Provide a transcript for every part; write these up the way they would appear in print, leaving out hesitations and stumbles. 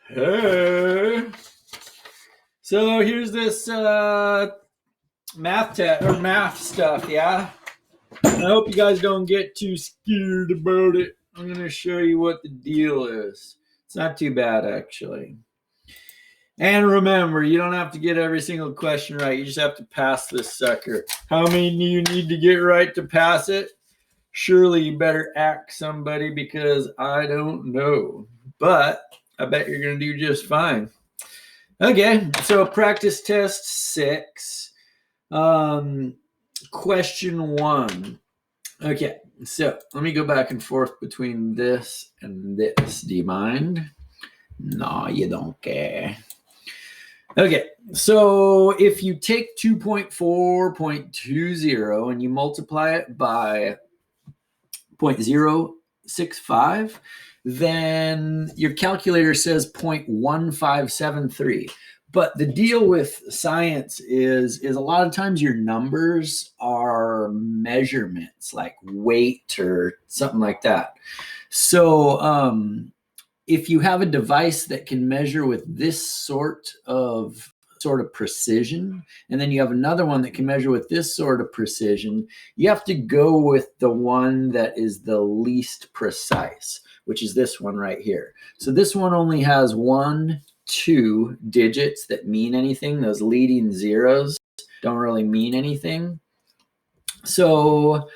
Hey. So here's this math stuff, yeah? I hope you guys don't get too scared about it. I'm going to show you what the deal is. It's not too bad, actually. And remember, you don't have to get every single question right. You just have to pass this sucker. How many do you need to get right to pass it? Surely you better ask somebody because I don't know. But I bet you're going to do just fine. Okay, so practice test 6. Question 1. Okay, so let me go back and forth between this and this. Do you mind? No, you don't care. Okay, so if you take 2.4.20 and you multiply it by 0.065, then your calculator says 0.1573. But the deal with science is a lot of times your numbers are measurements like weight or something like that. So if you have a device that can measure with this sort of precision, and then you have another one that can measure with this sort of precision, you have to go with the one that is the least precise, which is this one right here. So this one only has 1, 2 digits that mean anything. Those leading zeros don't really mean anything. So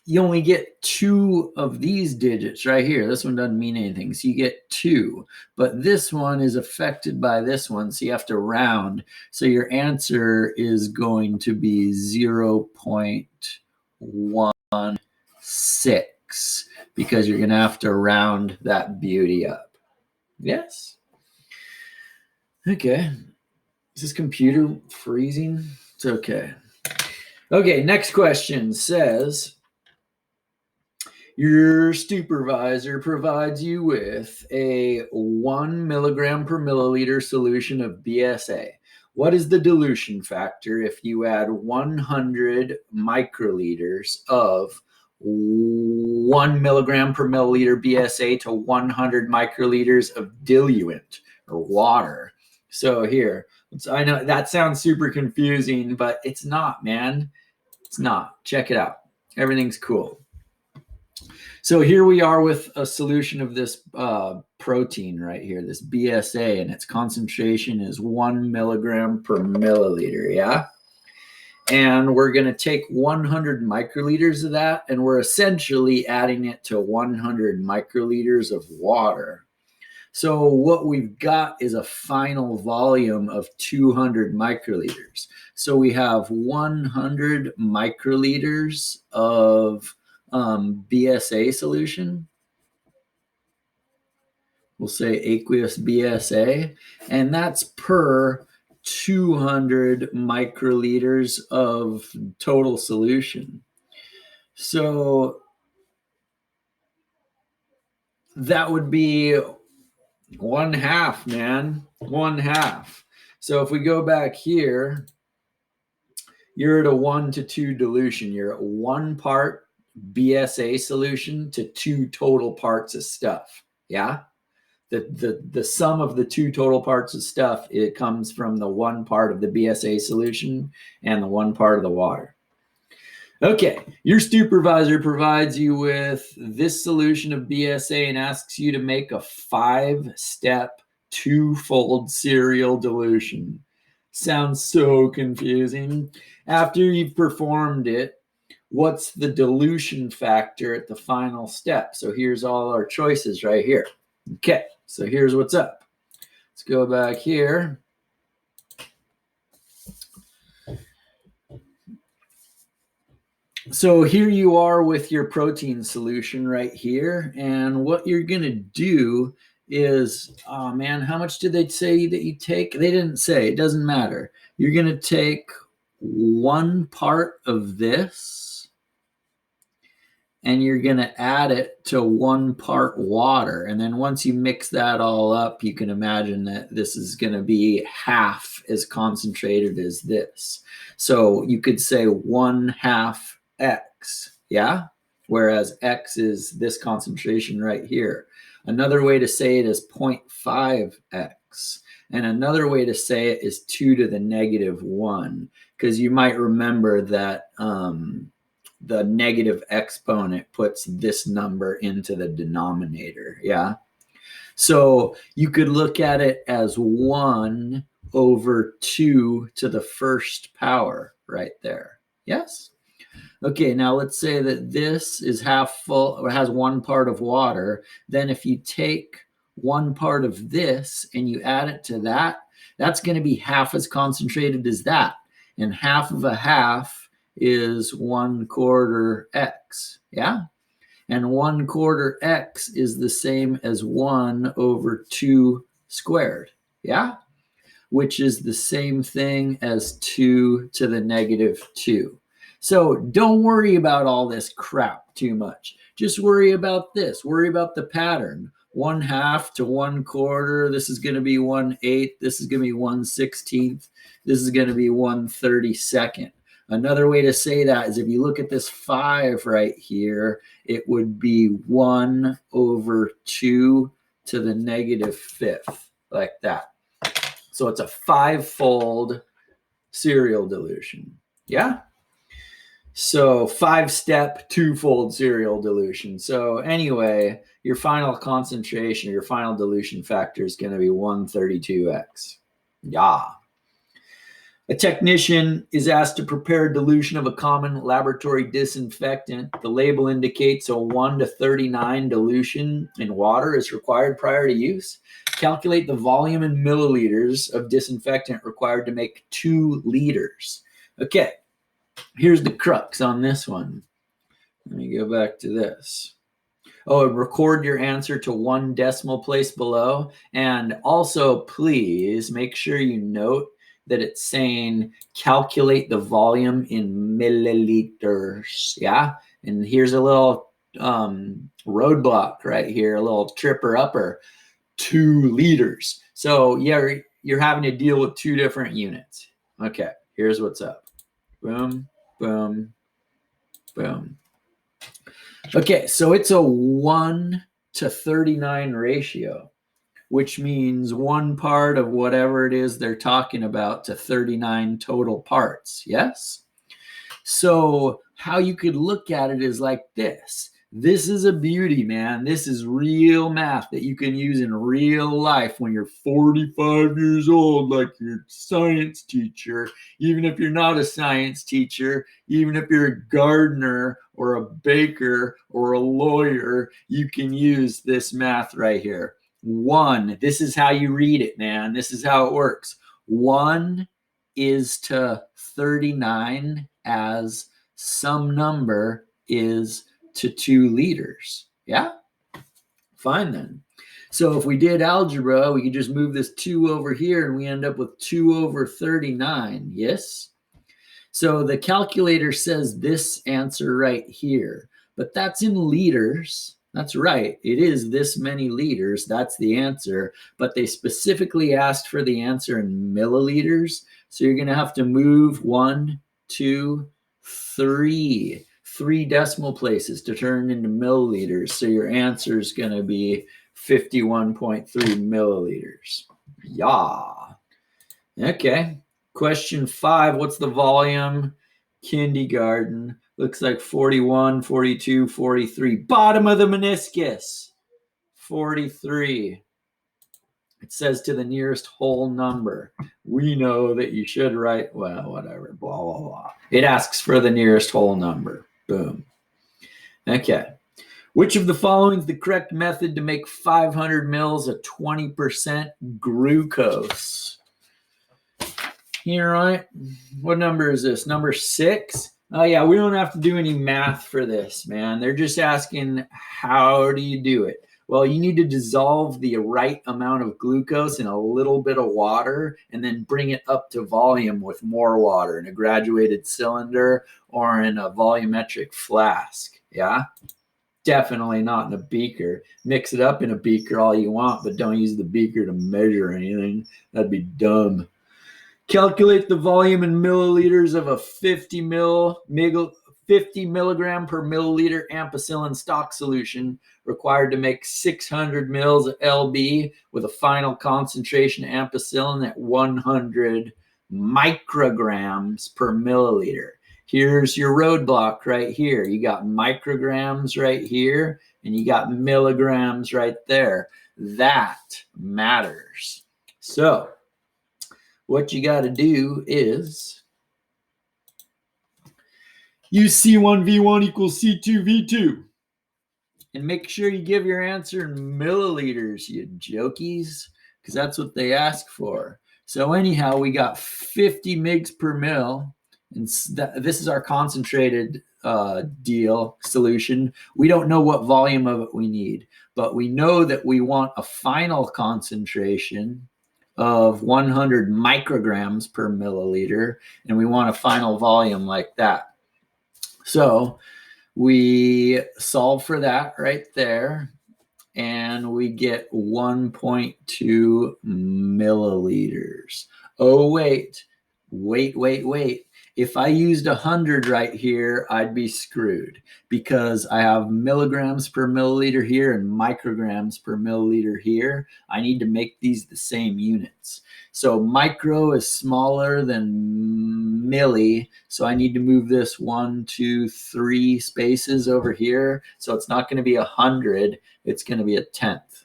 you only get 2 of these digits right here. This one doesn't mean anything. So you get 2. But this one is affected by this one. So you have to round. So your answer is going to be 0.16 because you're going to have to round that beauty up. Yes? Okay. Is this computer freezing? It's okay. Okay, next question says, your supervisor provides you with a 1 milligram per milliliter solution of BSA. What is the dilution factor if you add 100 microliters of 1 milligram per milliliter BSA to 100 microliters of diluent or water? So here, I know that sounds super confusing, but it's not, man. It's not. Check it out. Everything's cool. So here we are with a solution of this protein right here, this BSA, and its concentration is 1 milligram per milliliter, yeah? And we're going to take 100 microliters of that, and we're essentially adding it to 100 microliters of water. So what we've got is a final volume of 200 microliters. So we have 100 microliters of BSA solution. We'll say aqueous BSA, and that's per 200 microliters of total solution. So that would be 1/2, man. 1/2. So if we go back here, you're at a 1-to-2 dilution. You're at 1 part BSA solution to 2 total parts of stuff. Yeah? The sum of the 2 total parts of stuff, it comes from the 1 part of the BSA solution and the 1 part of the water. Okay, your supervisor provides you with this solution of BSA and asks you to make a 5-step, 2-fold serial dilution. Sounds so confusing. After you've performed it, what's the dilution factor at the final step? So here's all our choices right here. Okay, so here's what's up. Let's go back here. So here you are with your protein solution right here. And what you're going to do is, oh man, how much did they say that you take? They didn't say. It doesn't matter. You're going to take 1 part of this and you're going to add it to 1 part water. And then once you mix that all up, you can imagine that this is going to be half as concentrated as this. So you could say 1/2 X, yeah? Whereas X is this concentration right here. Another way to say it is 0.5x. And another way to say it is 2 to the negative 1, because you might remember that the negative exponent puts this number into the denominator, yeah? So you could look at it as 1 over 2 to the first power right there, yes? Okay, now let's say that this is half full or has 1 part of water. Then if you take 1 part of this and you add it to that, that's going to be half as concentrated as that. And half of a half is 1/4 x, yeah? And 1/4 x is the same as 1 over 2 squared, yeah? Which is the same thing as 2 to the negative 2. So don't worry about all this crap too much. Just worry about this. Worry about the pattern. 1/2 to 1/4. This is going to be 1/8. This is going to be 1/16. This is going to be 1/32. Another way to say that is if you look at this 5 right here, it would be 1 over 2 to the negative 5th, like that. So it's a 5-fold serial dilution. Yeah? So 5-step, 2-fold serial dilution. So anyway, your final concentration, your final dilution factor is going to be 132x. Yeah. A technician is asked to prepare dilution of a common laboratory disinfectant. The label indicates a 1 to 39 dilution in water is required prior to use. Calculate the volume in milliliters of disinfectant required to make 2 liters. Okay, here's the crux on this one. Let me go back to this. Oh, and record your answer to 1 decimal place below. And also, please make sure you note that it's saying calculate the volume in milliliters, yeah? And here's a little roadblock right here, a little tripper-upper, 2 liters. So yeah, you're having to deal with 2 different units. Okay, here's what's up. Boom, boom, boom. Okay, so it's a 1 to 39 ratio, which means 1 part of whatever it is they're talking about to 39 total parts, yes? So how you could look at it is like this. This is a beauty, man. This is real math that you can use in real life when you're 45 years old, like your science teacher. Even if you're not a science teacher, even if you're a gardener or a baker or a lawyer, you can use this math right here. 1, this is how you read it, man. This is how it works. 1 is to 39 as some number is to 2 liters. Yeah? Fine then. So if we did algebra, we could just move this 2 over here and we end up with 2 over 39. Yes? So the calculator says this answer right here, but that's in liters. That's right. It is this many liters. That's the answer. But they specifically asked for the answer in milliliters. So you're going to have to move 1, 2, 3 decimal places to turn into milliliters. So your answer is going to be 51.3 milliliters. Yeah. Okay. Question 5. What's the volume? Kindergarten. Looks like 41, 42, 43. Bottom of the meniscus. 43. It says to the nearest whole number. We know that you should write, well, whatever, blah, blah, blah. It asks for the nearest whole number. Boom. Okay. Which of the following is the correct method to make 500 mils of 20% glucose? Here, right? What number is this? Number 6? Oh, yeah, we don't have to do any math for this, man. They're just asking, how do you do it? Well, you need to dissolve the right amount of glucose in a little bit of water and then bring it up to volume with more water in a graduated cylinder or in a volumetric flask, yeah? Definitely not in a beaker. Mix it up in a beaker all you want, but don't use the beaker to measure anything. That'd be dumb. Calculate the volume in milliliters of a 50 50 milligram per milliliter ampicillin stock solution required to make 600 mils of LB with a final concentration ampicillin at 100 micrograms per milliliter. Here's your roadblock right here. You got micrograms right here, and you got milligrams right there. That matters. So what you got to do is use C1V1 equals C2V2. And make sure you give your answer in milliliters, you jokies, because that's what they ask for. So anyhow, we got 50 mgs per mil. And this is our concentrated solution. We don't know what volume of it we need, but we know that we want a final concentration of 100 micrograms per milliliter, and we want a final volume like that. So we solve for that right there, and we get 1.2 milliliters. Oh, wait. If I used 100 right here, I'd be screwed because I have milligrams per milliliter here and micrograms per milliliter here. I need to make these the same units. So micro is smaller than milli, so I need to move this 1, 2, 3 spaces over here. So it's not going to be 100, it's going to be a tenth.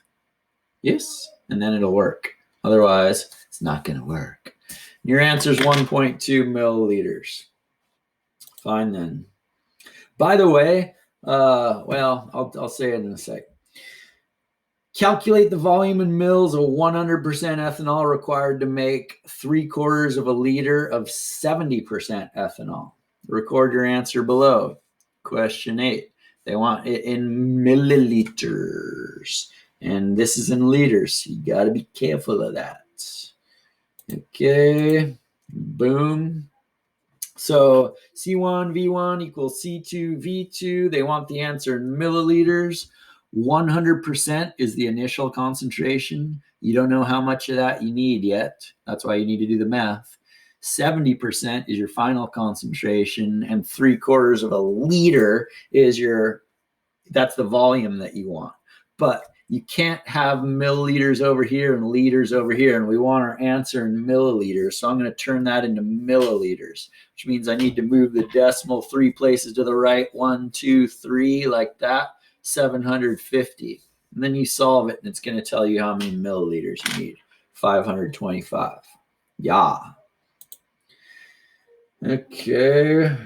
Yes, and then it'll work. Otherwise, it's not going to work. Your answer is 1.2 milliliters. Fine then. By the way, well, I'll say it in a sec. Calculate the volume in mils of 100% ethanol required to make 3/4 of a liter of 70% ethanol. Record your answer below. Question 8. They want it in milliliters, and this is in liters. You got to be careful of that. Okay, boom. So C1V1 equals C2V2. They want the answer in milliliters. 100% is the initial concentration. You don't know how much of that you need yet. That's why you need to do the math. 70% is your final concentration, and 3/4 of a liter is that's the volume that you want. But you can't have milliliters over here and liters over here, and we want our answer in milliliters. So I'm going to turn that into milliliters, which means I need to move the decimal 3 places to the right, 1, 2, 3, like that, 750. And then you solve it, and it's going to tell you how many milliliters you need, 525. Yeah. Okay.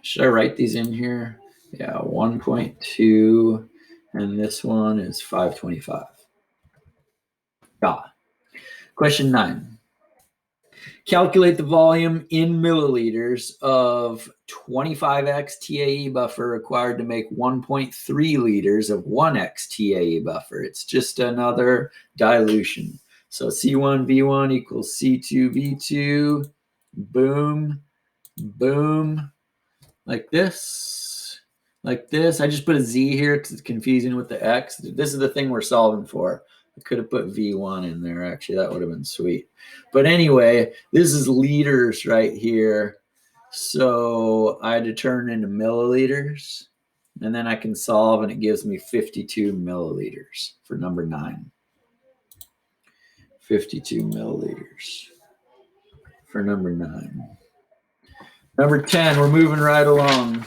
Should I write these in here? Yeah, 1.2, and this one is 525. Yeah. Question 9. Calculate the volume in milliliters of 25x TAE buffer required to make 1.3 liters of 1x TAE buffer. It's just another dilution. So C1V1 equals C2V2. Boom, boom. Like this. I just put a Z here because it's confusing with the X. This is the thing we're solving for. I could have put V1 in there, actually. That would have been sweet. But anyway, this is liters right here. So I had to turn into milliliters. And then I can solve, and it gives me 52 milliliters for number 9. 52 milliliters for number 9. Number 10, we're moving right along.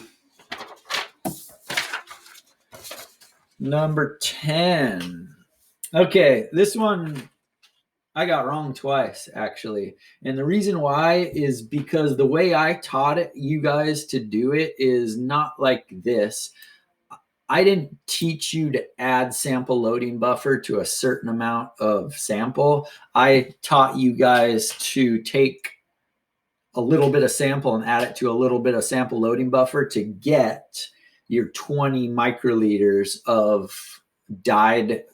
Number 10. Okay, this one I got wrong twice, actually. And the reason why is because the way I taught it, you guys to do it is not like this. I didn't teach you to add sample loading buffer to a certain amount of sample. I taught you guys to take a little bit of sample and add it to a little bit of sample loading buffer to get your 20 microliters of dyed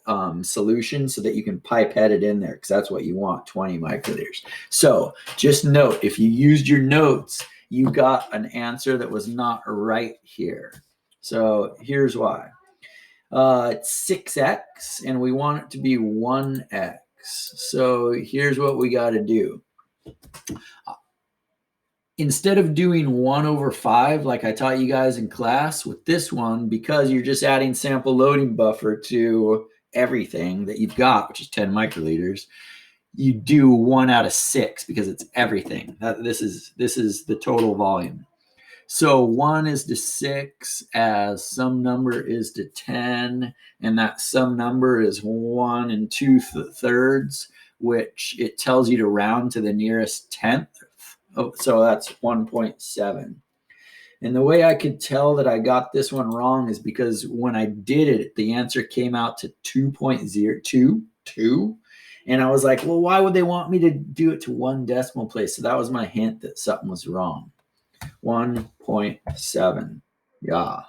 solution so that you can pipette it in there, because that's what you want, 20 microliters. So just note, if you used your notes, you got an answer that was not right here. So here's why. It's 6x, and we want it to be 1x. So here's what we got to do. instead of doing 1/5 like I taught you guys in class, with this one, because you're just adding sample loading buffer to everything that you've got, which is 10 microliters, you do 1/6 because it's everything. This is the total volume. So 1 is to 6 as some number is to 10, and that some number is 1 2/3, which it tells you to round to the nearest tenth. Oh, so that's 1.7. And the way I could tell that I got this one wrong is because when I did it, the answer came out to 2.022. And I was like, well, why would they want me to do it to 1 decimal place? So that was my hint that something was wrong. 1.7. Yeah.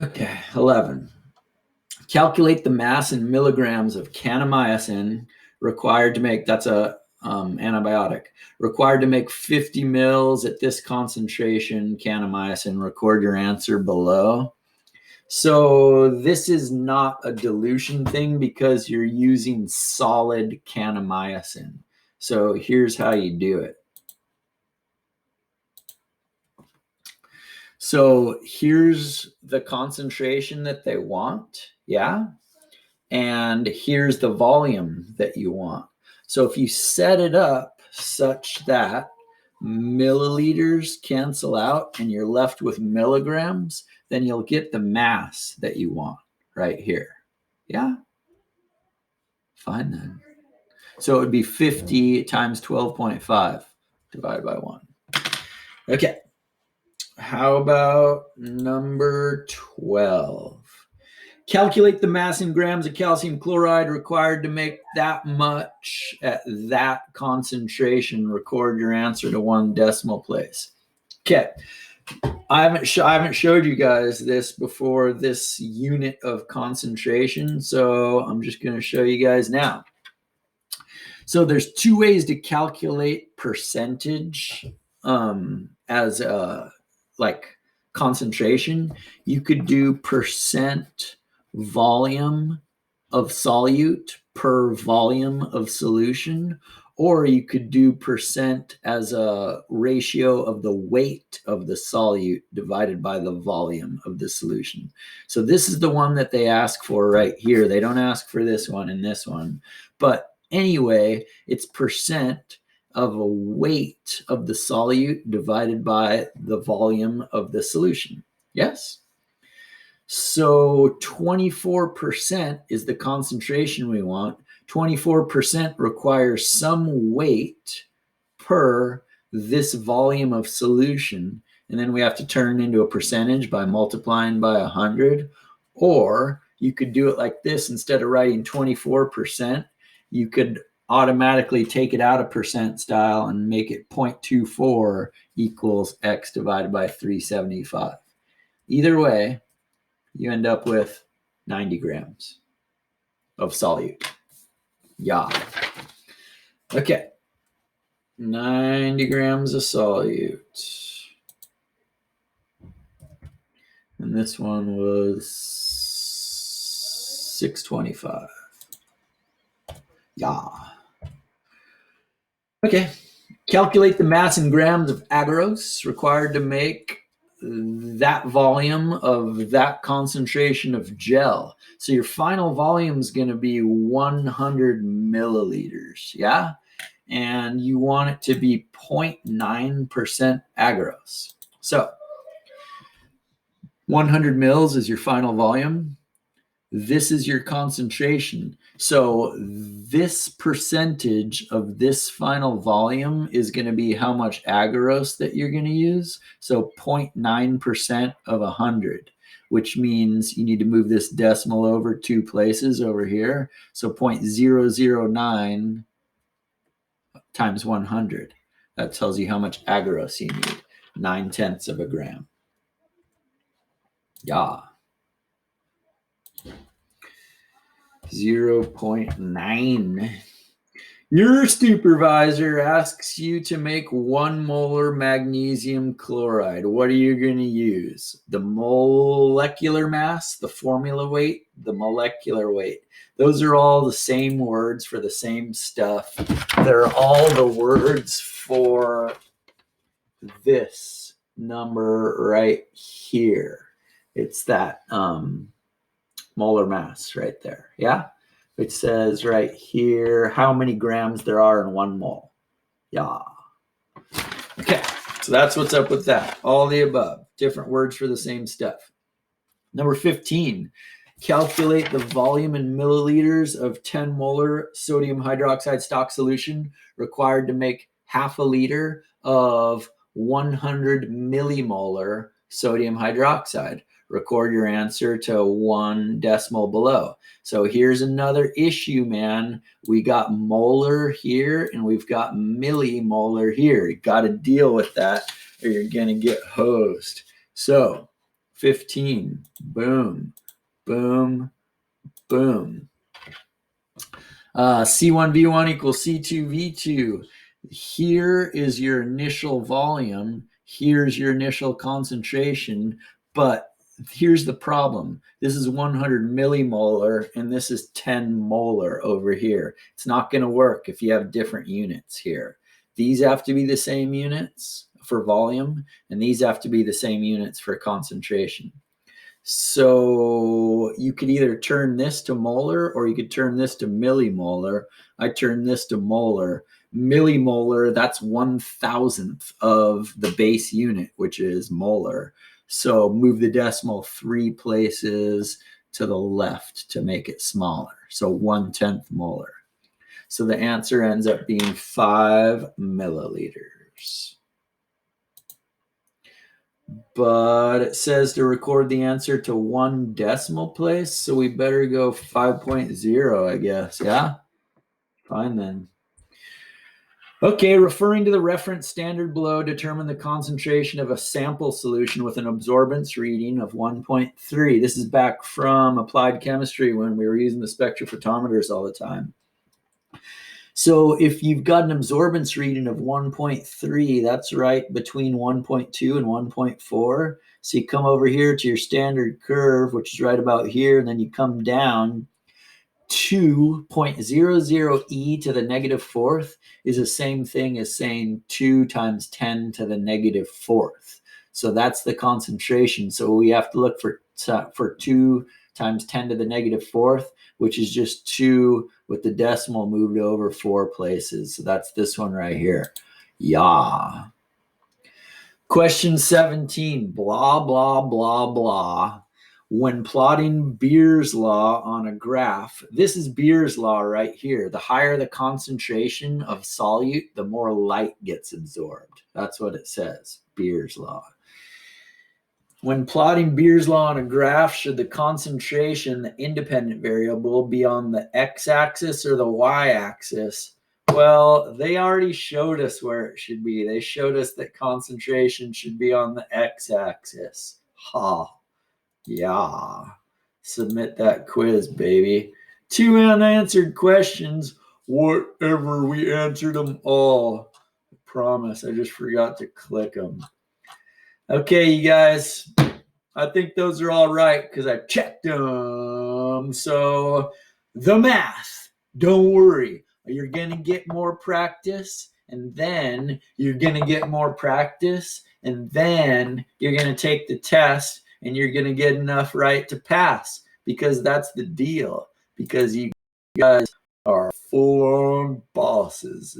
Okay, 11. Calculate the mass in milligrams of Canna required to make, that's a antibiotic, required to make 50 mils at this concentration, Canna. Record your answer below. So this is not a dilution thing because you're using solid Canna. So here's how you do it. So here's the concentration that they want, yeah? And here's the volume that you want. So if you set it up such that milliliters cancel out and you're left with milligrams, then you'll get the mass that you want right here. Yeah? Fine then. So it would be 50 times 12.5 divided by 1. Okay. How about number 12? Calculate the mass in grams of calcium chloride required to make that much at that concentration. Record your answer to 1 decimal place. Okay. I haven't showed you guys this before, this unit of concentration, so I'm just going to show you guys now. So there's 2 ways to calculate percentage as a like concentration. You could do percent volume of solute per volume of solution, or you could do percent as a ratio of the weight of the solute divided by the volume of the solution. So this is the one that they ask for right here. They don't ask for this one and this one. But anyway, it's percent of a weight of the solute divided by the volume of the solution. Yes? So 24% is the concentration we want. 24% requires some weight per this volume of solution. And then we have to turn it into a percentage by multiplying by 100. Or you could do it like this. Instead of writing 24%, you could automatically take it out of percent style and make it 0.24 equals X divided by 375. Either way, you end up with 90 grams of solute. Yeah. Okay. 90 grams of solute. And this one was 625. Yeah. Okay. Calculate the mass in grams of agarose required to make that volume of that concentration of gel. So your final volume is going to be 100 milliliters. Yeah. And you want it to be 0.9% agarose. So 100 mils is your final volume. This is your concentration. So this percentage of this final volume is going to be how much agarose that you're going to use. So 0.9% of 100, which means you need to move this decimal over 2 places over here. So 0.009 times 100. That tells you how much agarose you need. 9/10 of a gram. Yeah. 0.9. Your supervisor asks you to make 1 molar magnesium chloride. What are you going to use? The molecular mass, the formula weight, the molecular weight. Those are all the same words for the same stuff. They're all the words for this number right here. It's that molar mass right there. Yeah. It says right here how many grams there are in 1 mole. Yeah. Okay. So that's what's up with that. All the above. Different words for the same stuff. Number 15. Calculate the volume in milliliters of 10 molar sodium hydroxide stock solution required to make half a liter of 100 millimolar sodium hydroxide. Record your answer to 1 decimal below. So here's another issue, man. We got molar here and we've got millimolar here. You got to deal with that or you're going to get hosed. So 15, boom, boom, boom. C1V1 equals C2V2. Here is your initial volume. Here's your initial concentration. But here's the problem. This is 100 millimolar and this is 10 molar over here. It's not going to work if you have different units here. These have to be the same units for volume, and these have to be the same units for concentration. So you could either turn this to molar or you could turn this to millimolar. I turn this to molar. Millimolar, that's 1,000th of the base unit, which is molar. So move the decimal 3 places to the left to make it smaller. So 1/10 molar. So the answer ends up being 5 milliliters. But it says to record the answer to 1 decimal place. So we better go 5.0, I guess. Yeah? Fine then. Okay, referring to the reference standard below, determine the concentration of a sample solution with an absorbance reading of 1.3. This is back from applied chemistry when we were using the spectrophotometers all the time. So if you've got an absorbance reading of 1.3, that's right between 1.2 and 1.4. So you come over here to your standard curve, which is right about here, and then you come down. 2.00 e to the negative 4th is the same thing as saying 2 times 10 to the negative 4th. So that's the concentration. So we have to look for 2 times 10 to the negative 4th, which is just 2 with the decimal moved over 4 places. So that's this one right here. Yeah. Question 17, blah, blah, blah, blah. When plotting Beer's law on a graph, this is Beer's law right here. The higher the concentration of solute, the more light gets absorbed. That's what it says, Beer's law. When plotting Beer's law on a graph, should the concentration, the independent variable, be on the x-axis or the y-axis? Well, they already showed us where it should be. They showed us that concentration should be on the x-axis. Ha. Yeah. Submit that quiz, baby. 2 unanswered questions. Whatever, we answered them all. I promise. I just forgot to click them. Okay, you guys. I think those are all right because I checked them. So the math, don't worry. You're going to get more practice, and then you're going to get more practice, and then you're going to take the test, and you're going to get enough right to pass, because that's the deal, because you guys are full-on bosses.